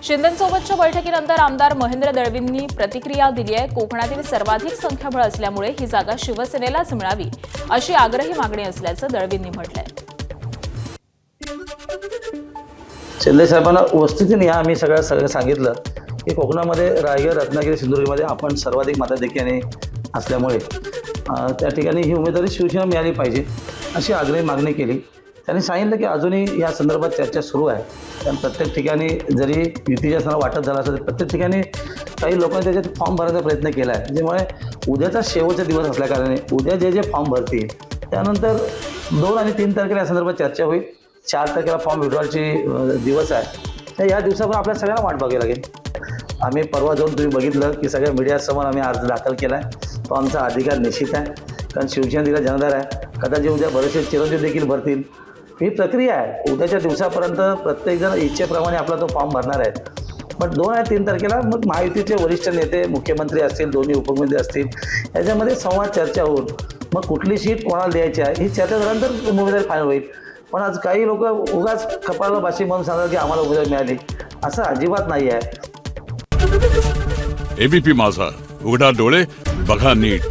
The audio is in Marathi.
शिंदेंसोबतच्या बैठकीनंतर आमदार महेंद्र दळवींनी प्रतिक्रिया दिली आहे। कोकणातील सर्वाधिक संख्याबळ असल्यामुळे ही जागा शिवसेनेलाच मिळावी अशी आग्रही मागणी असल्याचं दळवींनी म्हटलंय। शिंदे साहेबांना वस्तुस्थिती आम्ही सगळं सांगितलं की कोकणामध्ये रायगड, रत्नागिरी, सिंधुदुर्गमध्ये आपण सर्वाधिक मताधिक्याने असल्यामुळे त्या ठिकाणी ही उमेदवारी शिवसेना मिळाली पाहिजे अशी आग्रही मागणी केली। त्यांनी सांगितलं की अजूनही या संदर्भात चर्चा सुरू आहे। कारण प्रत्येक ठिकाणी जरी युतीच्या असताना वाटप झालं असेल प्रत्येक ठिकाणी काही लोकांनी त्याच्यात फॉर्म भरण्याचा प्रयत्न केला आहे। त्यामुळे उद्याचा शेवटचा दिवस असल्याकारणाने उद्या जे फॉर्म भरतील त्यानंतर 2 आणि 3 तारखेला या संदर्भात चर्चा होईल। 4 तारखेला फॉर्म विड्रॉलची दिवस आहे। तर या दिवसावर आपल्या सगळ्यांना वाट बघावी लागेल। आम्ही परवा जाऊन तुम्ही बघितलं की सगळ्या मीडियासमोर आम्ही अर्ज दाखल केला आहे। तो आमचा अधिकार निश्चित आहे, कारण शिवसेना दिला जनाधार आहे। कदाचित उद्या बरेचसे चिरंजीव देखील भरतील। ही प्रक्रिया आहे। उद्याच्या दिवसापर्यंत प्रत्येकजण इच्छेप्रमाणे आपला तो फॉर्म भरणार आहे। पण 2 आणि 3 तारखेला मग महायुतीचे वरिष्ठ नेते, मुख्यमंत्री असतील, दोन्ही उपमुख्यमंत्री असतील, याच्यामध्ये संवाद चर्चा होऊन मग कुठली सीट कोणाला द्यायची आहे ही चर्चा झाल्यानंतर उमेदवारी फायनल होईल। पण आज काही लोक उगाच कपाळाला बाशी म्हणून सांगतात की आम्हाला उमेदवारी मिळाली, असं अजिबात नाही आहे। एबीपी माझा, उघडा डोळे बघा नीट।